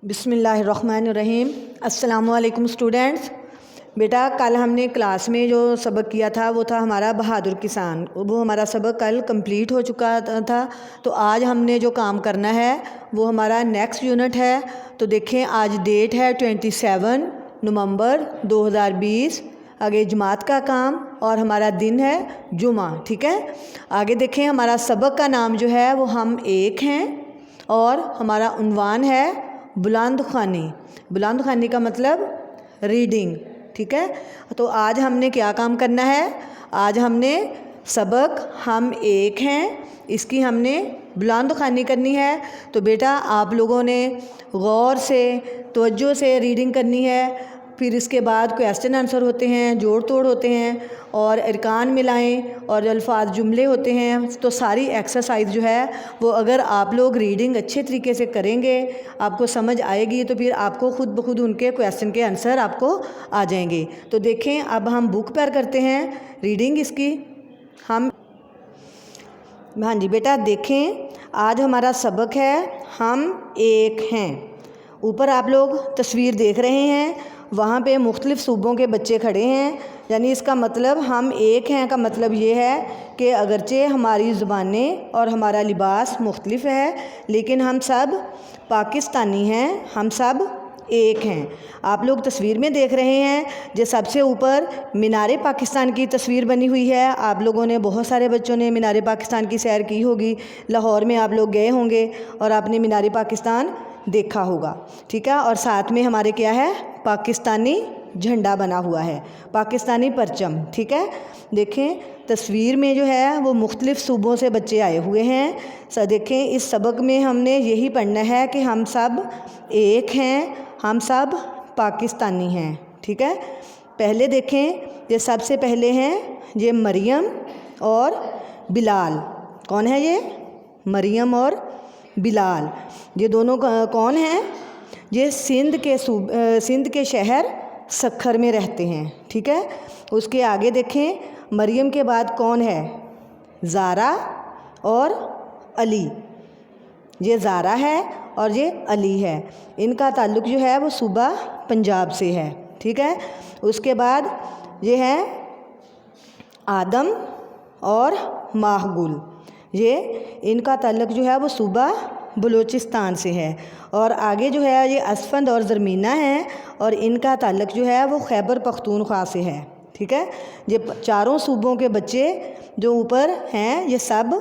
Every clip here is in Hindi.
बिस्मिल्लाहिर्रहमानिर्रहीम। अस्सलामुअलैकुम स्टूडेंट्स। बेटा कल हमने क्लास में जो सबक किया था वो था हमारा बहादुर किसान। वो हमारा सबक कल कंप्लीट हो चुका था। तो आज हमने जो काम करना है वो हमारा नेक्स्ट यूनिट है। तो देखें आज डेट है 27 नवंबर 2020। आगे जमात का काम और हमारा दिन है जुमा। ठीक है, आगे देखें हमारा सबक का नाम जो है वो हम एक हैं और हमारा उन्वान है बुलंद ख़्वानी। बुलंद ख़्वानी का मतलब रीडिंग। ठीक है, तो आज हमने क्या काम करना है, आज हमने सबक हम एक हैं इसकी हमने बुलंद ख़्वानी करनी है। तो बेटा आप लोगों ने गौर से तवज्जो से रीडिंग करनी है। फिर इसके बाद क्वेश्चन आंसर होते हैं, जोड़ तोड़ होते हैं और अरकान मिलाएं और अल्फाज जुमले होते हैं। तो सारी एक्सरसाइज जो है वो अगर आप लोग रीडिंग अच्छे तरीके से करेंगे आपको समझ आएगी, तो फिर आपको खुद ब खुद उनके क्वेश्चन के आंसर आपको आ जाएंगे। तो देखें अब हम बुक पर करते हैं रीडिंग इसकी। हम हाँ जी बेटा देखें आज हमारा सबक है हम एक हैं। ऊपर आप लोग तस्वीर देख रहे हैं, वहाँ पे मुख्तलिफ़ सूबों के बच्चे खड़े हैं। यानी इसका मतलब हम एक हैं का मतलब ये है कि अगरचे हमारी ज़ुबानें और हमारा लिबास मुख्तलिफ़ है लेकिन हम सब पाकिस्तानी हैं, हम सब एक हैं। आप लोग तस्वीर में देख रहे हैं जो सबसे ऊपर मीनार पाकिस्तान की तस्वीर बनी हुई है। आप लोगों ने बहुत सारे बच्चों ने मीनार पाकिस्तान की सैर की होगी, लाहौर में आप लोग गए होंगे और आपने मीनार पाकिस्तान देखा होगा। ठीक है, और साथ में हमारे क्या है पाकिस्तानी झंडा बना हुआ है, पाकिस्तानी परचम। ठीक है, देखें तस्वीर में जो है वो मुख्तलिफ़ सूबों से बच्चे आए हुए हैं। देखें इस सबक में हमने यही पढ़ना है कि हम सब एक हैं, हम सब पाकिस्तानी हैं। ठीक है, पहले देखें ये सबसे पहले हैं ये मरियम और बिलाल। कौन है ये? मरियम और बिलाल। ये दोनों कौन हैं? ये सिंध के शहर सक्खर में रहते हैं। ठीक है, उसके आगे देखें मरियम के बाद कौन है? ज़ारा और अली। ये ज़ारा है और ये अली है। इनका ताल्लुक़ जो है वो सूबा पंजाब से है। ठीक है, उसके बाद ये हैं आदम और माहगुल। ये इनका ताल्लुक़ जो है वो सूबा बलूचिस्तान से है। और आगे जो है ये असफंद और ज़रमीना हैं और इनका ताल्लुक़ जो है वो खैबर पख्तूनख्वा से है। ठीक है, ये चारों सूबों के बच्चे जो ऊपर हैं ये सब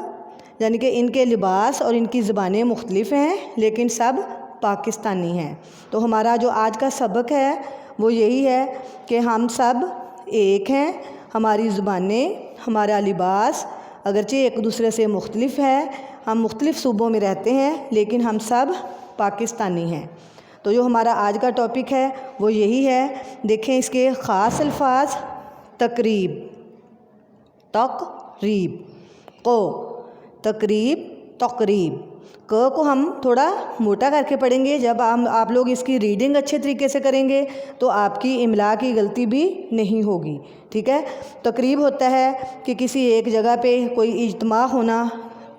यानी कि इनके लिबास और इनकी ज़बानें मुख्तलिफ़ हैं लेकिन सब पाकिस्तानी हैं। तो हमारा जो आज का सबक है वो यही है कि हम सब एक हैं, हमारी ज़बानें हमारा लिबास अगरचे एक दूसरे से मुख्तलिफ़ है, हम मुख्तलिफ़ सूबों में रहते हैं लेकिन हम सब पाकिस्तानी हैं। तो जो हमारा आज का टॉपिक है वो यही है। देखें इसके ख़ास अल्फाज तकरीब, तकरीब को, तकरीब तकरीब क को हम थोड़ा मोटा करके पढ़ेंगे। जब आप लोग इसकी रीडिंग अच्छे तरीके से करेंगे तो आपकी इमला की गलती भी नहीं होगी। ठीक है, तकरीब होता है कि किसी एक जगह पे कोई इज्तिमा होना,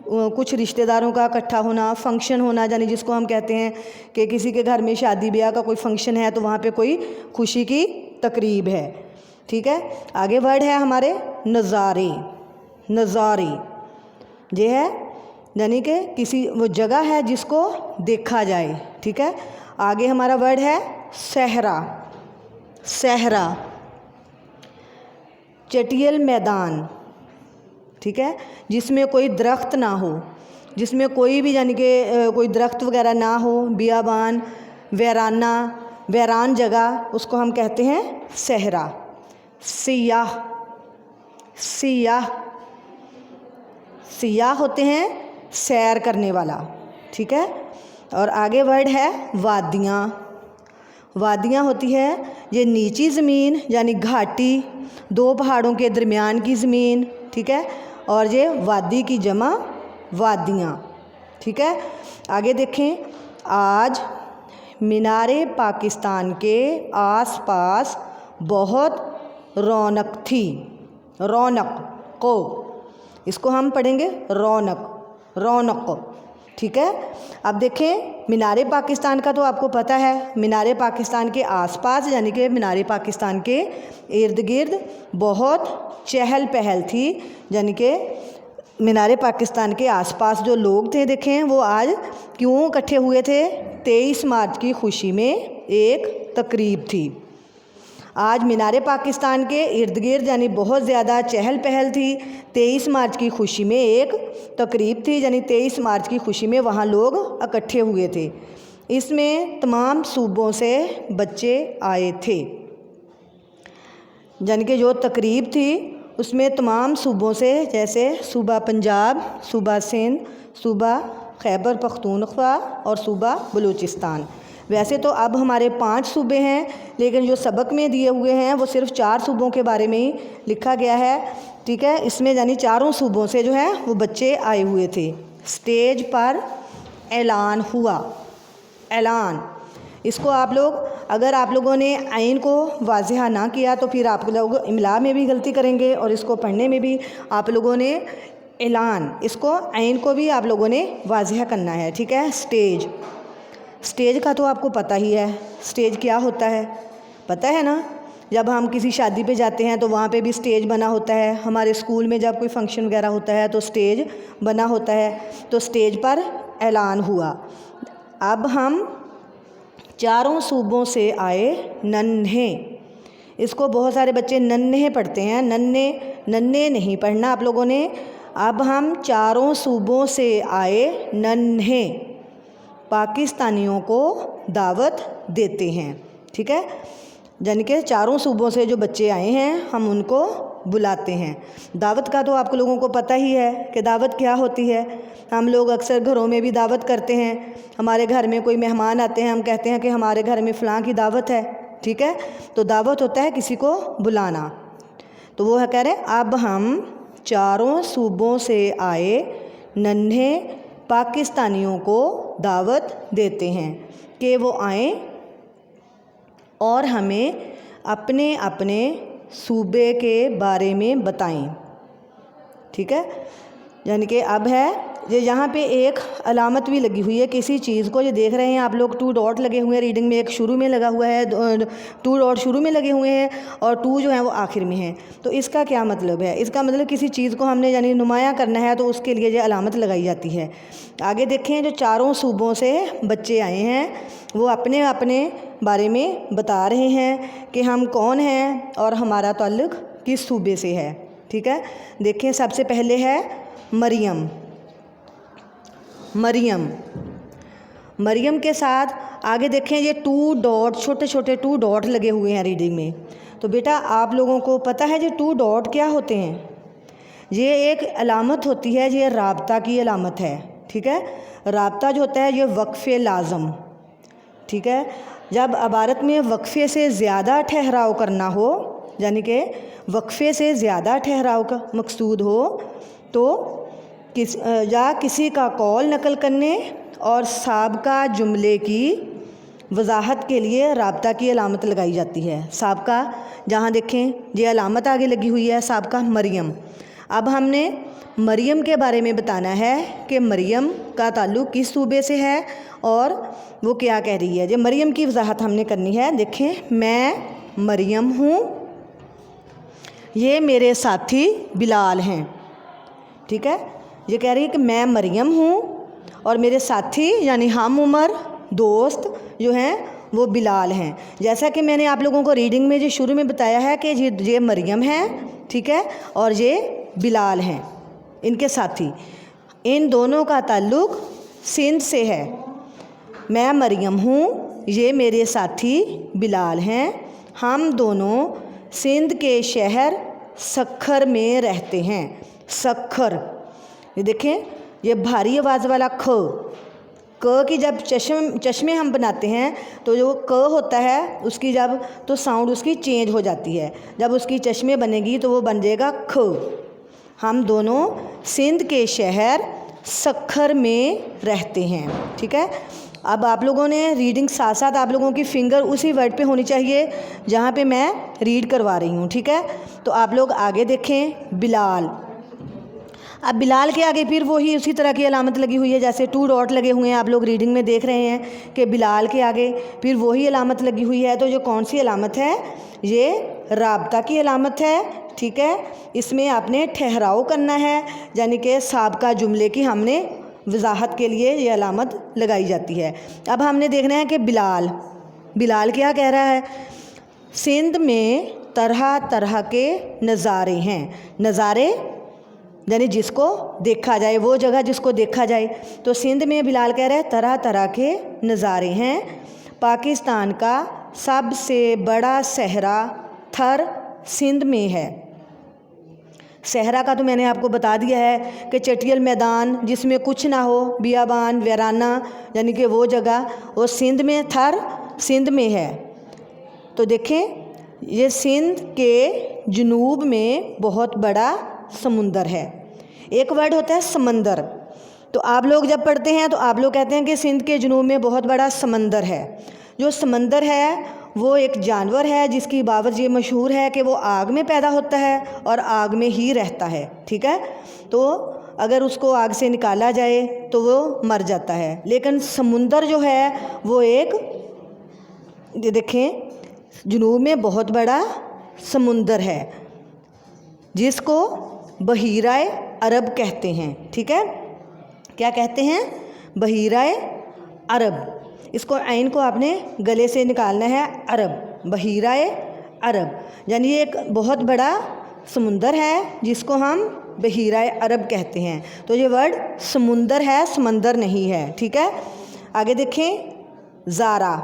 कुछ रिश्तेदारों का इकट्ठा होना, फंक्शन होना, यानी जिसको हम कहते हैं कि किसी के घर में शादी ब्याह का कोई फंक्शन है तो वहाँ पे कोई खुशी की तकरीब है। ठीक है, आगे वर्ड है हमारे नज़ारे। नज़ारे ये है यानी कि किसी वो जगह है जिसको देखा जाए। ठीक है, आगे हमारा वर्ड है सहरा। सहरा चटियल मैदान। ठीक है, जिसमें कोई दरख्त ना हो, जिसमें कोई भी यानी कि कोई दरख्त वगैरह ना हो, बियाबान, वैराना, वैरान जगह, उसको हम कहते हैं सहरा। सियाह, सियाह, सियाह होते हैं सैर करने वाला। ठीक है, और आगे वर्ड है वादियाँ। वादियाँ होती है ये नीची ज़मीन यानी घाटी, दो पहाड़ों के दरमियान की ज़मीन। ठीक है, और ये वादी की जमा वादियाँ। ठीक है, आगे देखें आज मीनारे पाकिस्तान के आसपास बहुत रौनक थी। रौनक को इसको हम पढ़ेंगे रौनक, रौनक। ठीक है। अब देखें मीनार पाकिस्तान का तो आपको पता है, मीनार पाकिस्तान के आसपास यानी कि मीनार पाकिस्तान के इर्द गिर्द बहुत चहल पहल थी, यानी कि मीनार पाकिस्तान के आसपास जो लोग थे देखें वो आज क्यों इकट्ठे हुए थे। 23 मार्च की खुशी में एक तकरीब थी। आज मीनार पाकिस्तान के इर्द गिर्द यानी बहुत ज़्यादा चहल पहल थी। 23 मार्च की खुशी में एक तकरीब थी, यानी 23 मार्च की खुशी में वहाँ लोग इकट्ठे हुए थे। इसमें तमाम सूबों से बच्चे आए थे, यानी कि जो तकरीब थी उसमें तमाम सूबों से, जैसे सूबा पंजाब, सूबा सिंध, सूबा खैबर पख्तूनख्वा और सूबा बलूचिस्तान। वैसे तो अब हमारे 5 सूबे हैं, लेकिन जो सबक में दिए हुए हैं वो सिर्फ 4 सूबों के बारे में ही लिखा गया है। ठीक है, इसमें यानी चारों सूबों से जो है वो बच्चे आए हुए थे। स्टेज पर ऐलान हुआ। ऐलान, इसको आप लोग, अगर आप लोगों ने आइन को वाज़ेह ना किया तो फिर आप लोग इमला में भी गलती करेंगे और इसको पढ़ने में भी आप लोगों ने ऐलान, इसको आइन को भी आप लोगों ने वाज़ेह करना है। ठीक है। स्टेज, स्टेज का तो आपको पता ही है, स्टेज क्या होता है, पता है ना। जब हम किसी शादी पे जाते हैं तो वहाँ पे भी स्टेज बना होता है। हमारे स्कूल में जब कोई फंक्शन वगैरह होता है तो स्टेज बना होता है। तो स्टेज पर ऐलान हुआ। अब हम चारों सूबों से आए नन्हे, इसको बहुत सारे बच्चे नन्हे पढ़ते हैं, नन्हे नन्हे नहीं पढ़ना आप लोगों ने। अब हम चारों सूबों से आए नन्हे पाकिस्तानियों को दावत देते हैं। ठीक है, यानी कि चारों सूबों से जो बच्चे आए हैं हम उनको बुलाते हैं। दावत का तो आप लोगों को पता ही है कि दावत क्या होती है। हम लोग अक्सर घरों में भी दावत करते हैं। हमारे घर में कोई मेहमान आते हैं, हम कहते हैं कि हमारे घर में फ़लाँ की दावत है। ठीक है, तो दावत होता है किसी को बुलाना। तो वो कह रहे हैं अब हम चारों सूबों से आए नन्हे पाकिस्तानियों को दावत देते हैं कि वो आएँ और हमें अपने अपने सूबे के बारे में बताएं। ठीक है, यानी कि अब है ये यहाँ पे एक अलामत भी लगी हुई है किसी चीज़ को, ये देख रहे हैं आप लोग 2 डॉट लगे हुए हैं रीडिंग में, एक शुरू में लगा हुआ है, 2 डॉट शुरू में लगे हुए हैं और 2 जो है वो आखिर में हैं। तो इसका क्या मतलब है, इसका मतलब किसी चीज़ को हमने यानी नुमाया करना है तो उसके लिए ये अलामत लगाई जाती है। आगे देखें, जो चारों सूबों से बच्चे आए हैं वो अपने अपने बारे में बता रहे हैं कि हम कौन हैं और हमारा ताल्लुक़ किस सूबे से है। ठीक है, देखें सबसे पहले है मरियम। मरियम, मरियम के साथ आगे देखें ये 2 डॉट, छोटे छोटे 2 डॉट लगे हुए हैं रीडिंग में। तो बेटा आप लोगों को पता है ये 2 डॉट क्या होते हैं? ये एक अलामत होती है, ये राब्ता की अलामत है। ठीक है, राब्ता जो होता है ये वक्फ़े लाज़म। ठीक है, जब इबारत में वक्फ़े से ज़्यादा ठहराव करना हो, यानी कि वक्फ़े से ज़्यादा ठहराव का मकसूद हो तो किसी का कौल नकल करने और साबका जुमले की वजाहत के लिए राब्ता की अलामत लगाई जाती है। साबका, जहाँ देखें ये अलामत आगे लगी हुई है साबका मरियम। अब हमने मरियम के बारे में बताना है कि मरियम का ताल्लुक़ किस सूबे से है और वो क्या कह रही है। ये मरियम की वजाहत हमने करनी है। देखें, मैं मरियम हूँ, ये मेरे साथी बिलाल हैं। ठीक है, ये कह रही है कि मैं मरियम हूँ और मेरे साथी यानी हम उम्र दोस्त जो हैं वो बिलाल हैं। जैसा कि मैंने आप लोगों को रीडिंग में जो शुरू में बताया है कि ये मरियम है, ठीक है, और ये बिलाल हैं इनके साथी। इन दोनों का ताल्लुक़ सिंध से है। मैं मरियम हूँ, ये मेरे साथी बिलाल हैं, हम दोनों सिंध के शहर सक्खर में रहते हैं। सक्खर, ये देखें ये भारी आवाज़ वाला क की जब चश्मे हम बनाते हैं तो जो क होता है उसकी जब तो साउंड उसकी चेंज हो जाती है। जब उसकी चश्मे बनेगी तो वो बन जाएगा ख। हम दोनों सिंध के शहर सक्खर में रहते हैं। ठीक है, अब आप लोगों ने रीडिंग साथ साथ आप लोगों की फिंगर उसी वर्ड पे होनी चाहिए जहाँ पे मैं रीड करवा रही हूँ। ठीक है, तो आप लोग आगे देखें। बिलाल, अब बिलाल के आगे फिर वही उसी तरह की अलामत लगी हुई है, जैसे 2 डॉट लगे हुए हैं, आप लोग रीडिंग में देख रहे हैं कि बिलाल के आगे फिर वही अलामत लगी हुई है। तो जो कौन सी अलामत है, ये राबता की अलामत है। ठीक है, इसमें आपने ठहराव करना है, यानी कि साबका जुमले की हमने वजाहत के लिए ये अलामत लगाई जाती है। अब हमने देखना है कि बिलाल क्या कह रहा है, सिंध में तरह तरह के नज़ारे हैं। नज़ारे यानी जिसको देखा जाए, वो जगह जिसको देखा जाए। तो सिंध में बिलाल कह रहा है तरह तरह के नज़ारे हैं। पाकिस्तान का सबसे बड़ा सहरा थर सिंध में है। सहरा का तो मैंने आपको बता दिया है कि चटियल मैदान जिसमें कुछ ना हो, बियाबान वीराना, यानी कि वो जगह, वो सिंध में, थर सिंध में है। तो देखें, ये सिंध के जुनूब में बहुत बड़ा समुंदर है। एक वर्ड होता है समंदर। तो आप लोग जब पढ़ते हैं तो आप लोग कहते हैं कि सिंध के जुनूब में बहुत बड़ा समंदर है। जो समंदर है वो एक जानवर है जिसकी बाबत ये मशहूर है कि वो आग में पैदा होता है और आग में ही रहता है। ठीक है, तो अगर उसको आग से निकाला जाए तो वो मर जाता है। लेकिन समुंदर जो है वो एक, ये देखें, जुनूब में बहुत बड़ा समुंदर है जिसको बहीराए अरब कहते हैं। ठीक है, क्या कहते हैं, बहीराए अरब। इसको आइन को आपने गले से निकालना है, अरब, बहीराए अरब, यानी ये एक बहुत बड़ा समुंदर है जिसको हम बहीराए अरब कहते हैं। तो ये वर्ड समुंदर है, समंदर नहीं है। ठीक है, आगे देखें, ज़ारा।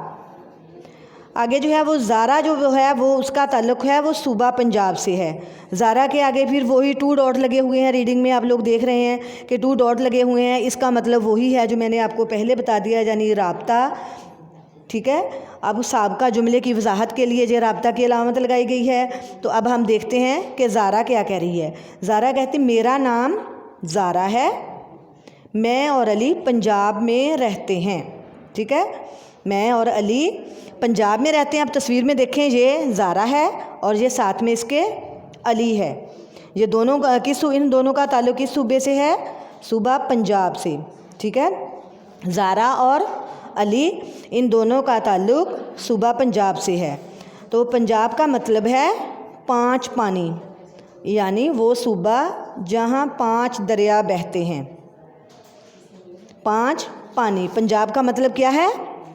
आगे जो है वो ज़ारा जो है वो उसका ताल्लुक़ है वो सूबा पंजाब से है। ज़ारा के आगे फिर वही 2 डॉट लगे हुए हैं, रीडिंग में आप लोग देख रहे हैं कि 2 डॉट लगे हुए हैं। इसका मतलब वही है जो मैंने आपको पहले बता दिया, यानी राब्ता। ठीक है, अब साबका जुमले की वजाहत के लिए जो राब्ता की अलामत लगाई गई है। तो अब हम देखते हैं कि ज़ारा क्या कह रही है। ज़ारा कहती, मेरा नाम ज़ारा है, मैं और अली पंजाब में रहते हैं। ठीक है, मैं और अली पंजाब में रहते हैं। आप तस्वीर में देखें, ये ज़ारा है और ये साथ में इसके अली है। ये दोनों इन दोनों का ताल्लुक़ किस सूबे से है, सूबा पंजाब से। ठीक है, ज़ारा और अली इन दोनों का ताल्लुक़ सूबा पंजाब से है। तो पंजाब का मतलब है 5 पानी, यानी वो सूबा जहाँ 5 दरिया बहते हैं। 5 पानी, पंजाब का मतलब क्या है,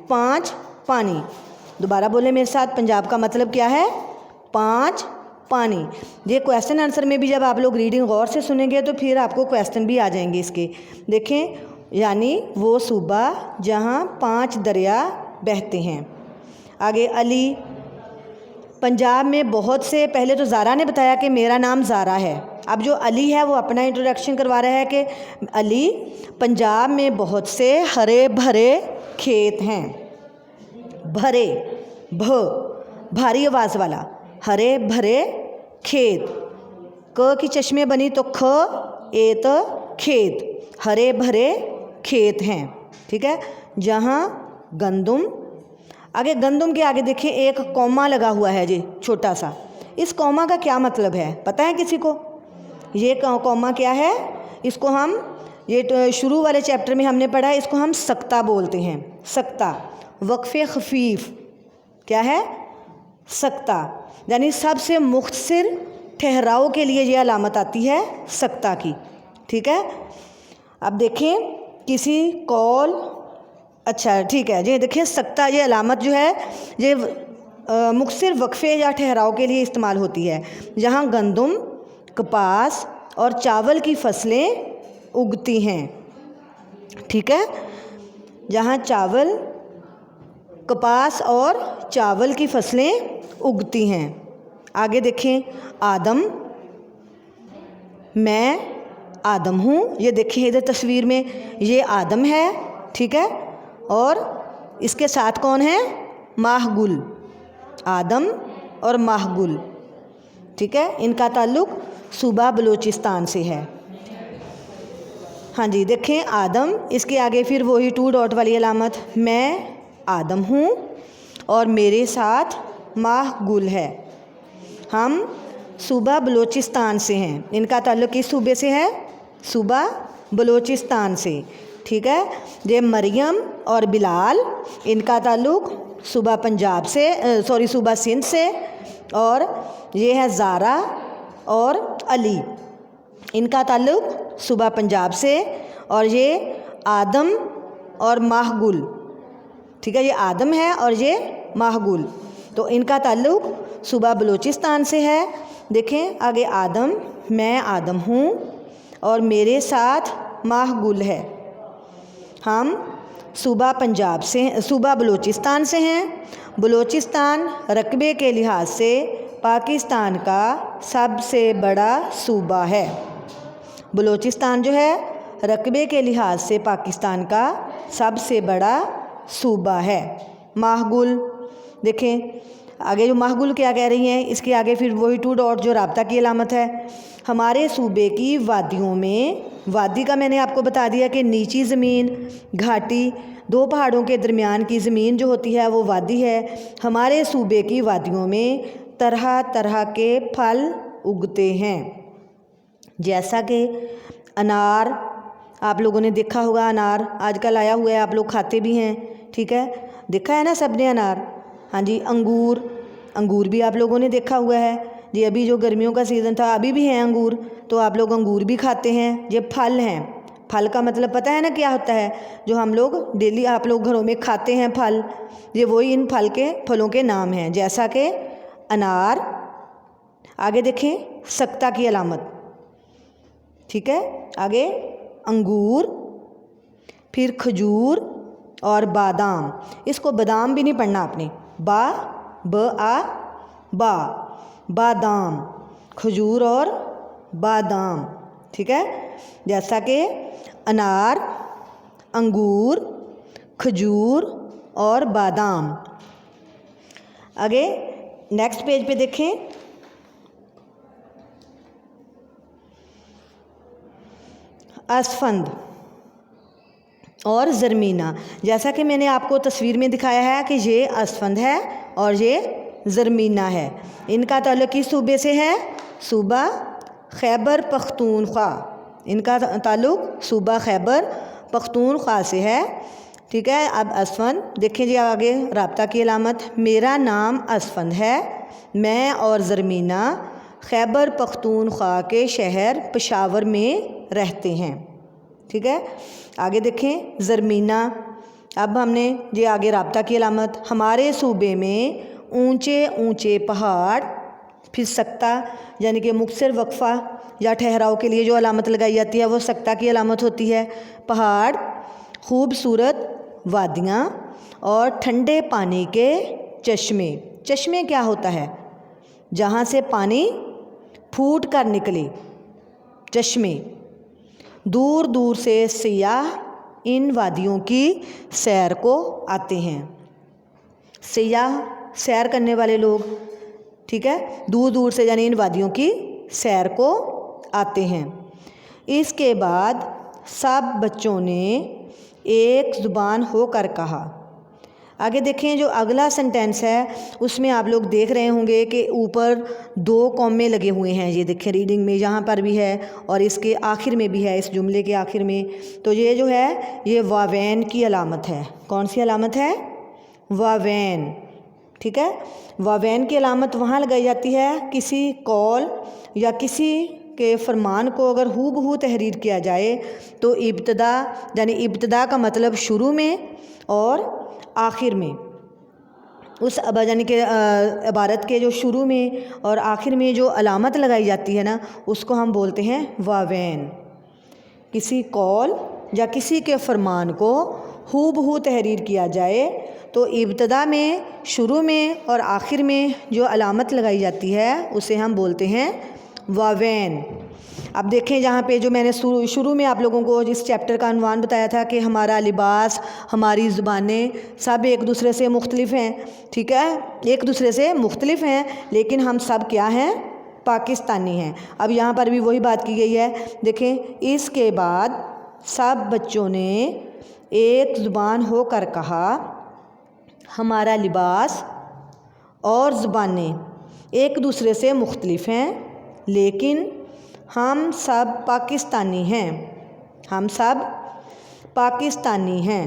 5 पानी। दोबारा बोले मेरे साथ, पंजाब का मतलब क्या है, 5 पानी। ये क्वेश्चन आंसर में भी जब आप लोग रीडिंग गौर से सुनेंगे तो फिर आपको क्वेश्चन भी आ जाएंगे इसके। देखें, यानी वो सूबा जहाँ 5 दरिया बहते हैं। आगे अली, पंजाब में बहुत से, पहले तो ज़ारा ने बताया कि मेरा नाम ज़ारा है। अब जो अली है वो अपना इंट्रोडक्शन करवा रहा है कि अली, पंजाब में बहुत से हरे भरे खेत हैं। भरे, भारी आवाज़ वाला, हरे भरे खेत, क की चश्मे बनी तो ख, एत खेत, हरे भरे खेत हैं। ठीक है, जहाँ गंदुम, आगे गंदुम के आगे देखिए एक कौमा लगा हुआ है जी, छोटा सा। इस कौमा का क्या मतलब है, पता है किसी को? ये कौमा क्या है, इसको हम, ये शुरू वाले चैप्टर में हमने पढ़ा है, इसको हम सक्ता बोलते हैं। सक्ता, वक्फ़े खफीफ, क्या है, सक्ता, यानी सबसे मुख्तसर ठहराव के लिए ये अलामत आती है सक्ता की। ठीक है, अब देखें किसी कौल, अच्छा ठीक है जी, देखिए सक्ता, ये अलामत जो है ये मुख्तसर वक्फ़े या ठहराव के लिए इस्तेमाल होती है। जहाँ गंदुम, कपास और चावल की फसलें उगती हैं। ठीक है, जहाँ चावल, कपास और चावल की फसलें उगती हैं। आगे देखें, आदम, मैं आदम हूँ। ये देखिए इधर तस्वीर में, ये आदम है। ठीक है, और इसके साथ कौन है, माहगुल, आदम और माहगुल। ठीक है, इनका ताल्लुक़ सूबा बलूचिस्तान से है। हाँ जी, देखें आदम, इसके आगे फिर वही 2 डॉट वाली अलामत, मैं आदम हूँ और मेरे साथ माहगुल है। हम सूबा बलूचिस्तान से हैं। इनका ताल्लुक़ किस सूबे से है, सूबा बलूचिस्तान से। ठीक है, ये मरियम और बिलाल, इनका ताल्लुक़ सूबा पंजाब से, सूबा सिंध से। और ये है ज़ारा और अली, इनका ताल्लुक़ सूबा पंजाब से। और ये आदम और माहगुल, ठीक है, ये आदम है और ये माहगुल, तो इनका ताल्लुक़ सूबा बलूचिस्तान से है। देखें आगे, आदम, मैं आदम हूँ और मेरे साथ माहगुल है। हम सूबा पंजाब से, सूबा बलूचिस्तान से हैं। बलूचिस्तान रकबे के लिहाज से पाकिस्तान का सबसे बड़ा सूबा है। बलूचिस्तान जो है रकबे के लिहाज से पाकिस्तान का सबसे बड़ा सूबा है। माहगुल, देखें आगे जो माहगुल क्या कह रही हैं, इसके आगे फिर वही 2 डॉट जो राब्ता की अलामत है। हमारे सूबे की वादियों में, वादी का मैंने आपको बता दिया कि नीची ज़मीन, घाटी, 2 पहाड़ों के दरमियान की ज़मीन जो होती है वो वादी है। हमारे सूबे की वादियों में तरह तरह के फल उगते हैं, जैसा कि अनार, आप लोगों ने देखा होगा अनार आजकल आया हुआ है, आप लोग खाते भी हैं। ठीक है, देखा है ना सब ने अनार। हाँ जी, अंगूर, अंगूर भी आप लोगों ने देखा हुआ है जी। अभी जो गर्मियों का सीज़न था, अभी भी हैं अंगूर, तो आप लोग अंगूर भी खाते हैं। ये फल हैं। फल का मतलब पता है ना क्या होता है, जो हम लोग डेली आप लोग घरों में खाते हैं फल, ये वही इन फलों के नाम हैं, जैसा कि अनार। आगे देखें सख्ता की अलामत, ठीक है, आगे अंगूर, फिर खजूर और बादाम। इसको बादाम भी नहीं पढ़ना आपने, बा, बादाम, खजूर और बादाम। ठीक है, जैसा कि अनार, अंगूर, खजूर और बादाम। आगे नेक्स्ट पेज पे देखें, असफंद और ज़रमीना। जैसा कि मैंने आपको तस्वीर में दिखाया है कि ये असफंद है और ये ज़रमीना है। इनका ताल्लुक़ किस सूबे से है? सूबा खैबर पख्तूनख्वा। इनका ताल्लुक़ सूबा खैबर पख्तूनख्वा से है। ठीक है, अब असफंद देखें जी, आगे राब्ता की अलामत। मेरा नाम असफंद है, मैं और ज़रमीना खैबर पख्तूनख्वा के शहर पेशावर में रहते हैं। ठीक है, आगे देखें ज़रमीना। अब हमने ये आगे राब्ता की अलामत। हमारे सूबे में ऊंचे ऊंचे पहाड़, फिर सख्ता यानी कि मुख्तसर वक्फ़ा या ठहराव के लिए जो अलामत लगाई जाती है वो सख्ता की अलामत होती है। पहाड़, खूबसूरत वादियाँ और ठंडे पानी के चश्मे। चश्मे क्या होता है? जहाँ से पानी फूट कर निकले, चश्मे। दूर दूर से सियाह इन वादियों की सैर को आते हैं। सियाह सैर करने वाले लोग, ठीक है, दूर दूर से यानी इन वादियों की सैर को आते हैं। इसके बाद सब बच्चों ने एक ज़ुबान होकर कहा। आगे देखें, जो अगला सेंटेंस है उसमें आप लोग देख रहे होंगे कि ऊपर 2 कॉमे लगे हुए हैं। ये देखें रीडिंग में यहाँ पर भी है और इसके आखिर में भी है, इस जुमले के आखिर में। तो ये जो है ये वावैन की अलामत है। कौन सी अलामत है? वावैन। ठीक है, वावैन की अलामत वहाँ लगाई जाती है किसी कौल या किसी के फरमान को अगर हूबहू तहरीर किया जाए तो इब्तदा, यानी इब्तदा का मतलब शुरू में और आखिर में, उस यानी कि इबारत के जो शुरू में और आखिर में जो अलामत लगाई जाती है ना, उसको हम बोलते हैं वावैन। किसी कौल या किसी के फरमान को हूबहू तहरीर किया जाए तो इब्तदा में, शुरू में और आखिर में जो अलामत लगाई जाती है उसे हम बोलते हैं वावैन। अब देखें जहाँ पे जो मैंने शुरू में आप लोगों को जिस चैप्टर का अनवान बताया था कि हमारा लिबास, हमारी ज़ुबानें सब एक दूसरे से मुख्तलिफ हैं। ठीक है, एक दूसरे से मुख्तलिफ हैं लेकिन हम सब क्या हैं? पाकिस्तानी हैं। अब यहाँ पर भी वही बात की गई है। देखें, इसके बाद सब बच्चों ने एक ज़ुबान होकर कहा, हमारा लिबास और ज़ुबानें एक दूसरे से मुख्तलिफ हैं लेकिन हम सब पाकिस्तानी हैं। हम सब पाकिस्तानी हैं,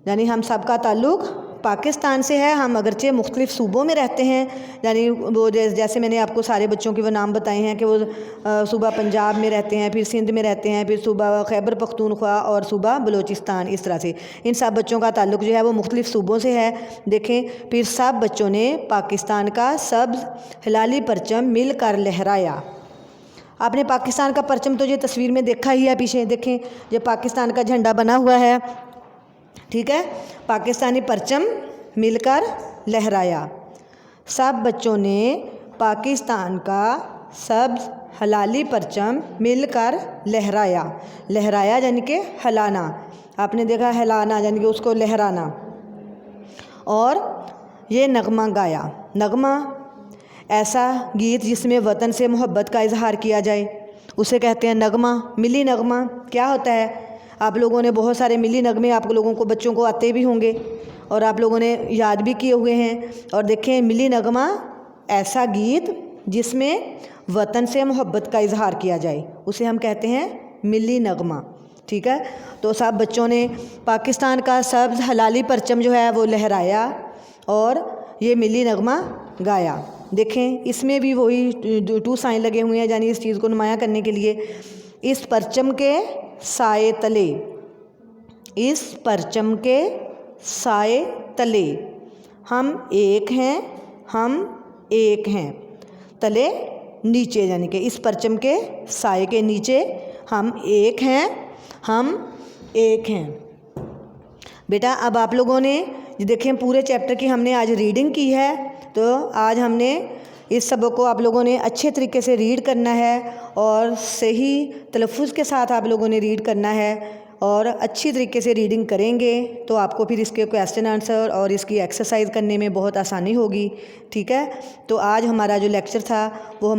यानी हम सब का ताल्लुक़ पाकिस्तान से है। हम अगरचे मुख्तलिफ़ सूबों में रहते हैं, यानी वो जैसे मैंने आपको सारे बच्चों के वो नाम बताए हैं कि वो सूबा पंजाब में रहते हैं, फिर सिंध में रहते हैं, फिर सूबा खैबर पख्तूनख्वा और सूबा बलूचिस्तान। इस तरह से इन सब बच्चों का ताल्लुक़ जो है वो मुख्तलिफ़ सूबों से है। देखें, फिर सब बच्चों ने पाकिस्तान का सब्ज़ हिलाली परचम मिल कर लहराया। आपने पाकिस्तान का परचम तो ये तस्वीर में देखा ही है, पीछे देखें ये पाकिस्तान का झंडा बना हुआ है, ठीक है। पाकिस्तानी परचम मिलकर लहराया। सब बच्चों ने पाकिस्तान का सब्ज़ हलाली परचम मिलकर लहराया। लहराया यानी कि हिलाना, आपने देखा हिलाना यानी कि उसको लहराना। और ये नगमा गाया। नगमा ऐसा गीत जिसमें वतन से मोहब्बत का इजहार किया जाए, उसे कहते हैं नगमा। मिली नगमा क्या होता है? आप लोगों ने बहुत सारे मिली नगमे आप लोगों को बच्चों को आते भी होंगे और आप लोगों ने याद भी किए हुए हैं। और देखें, मिली नगमा ऐसा गीत जिसमें वतन से मोहब्बत का इजहार किया जाए, उसे हम कहते हैं मिली नगमा, ठीक है। तो सब बच्चों ने पाकिस्तान का सब्ज़ हलाली परचम जो है वो लहराया और ये मिली नगमा गाया। देखें, इसमें भी वही 2 साइन लगे हुए हैं, यानी इस चीज़ को नुमाया करने के लिए। इस परचम के साए तले, इस परचम के साए तले हम एक हैं, हम एक हैं। तले नीचे, यानी कि इस परचम के साए के नीचे हम एक हैं, हम एक हैं। बेटा अब आप लोगों ने देखें पूरे चैप्टर की हमने आज रीडिंग की है, तो आज हमने इस सबक को आप लोगों ने अच्छे तरीके से रीड करना है और सही तलफ़्फ़ुज़ के साथ आप लोगों ने रीड करना है। और अच्छी तरीके से रीडिंग करेंगे तो आपको फिर इसके क्वेश्चन आंसर और इसकी एक्सरसाइज करने में बहुत आसानी होगी, ठीक है। तो आज हमारा जो लेक्चर था वो हमारा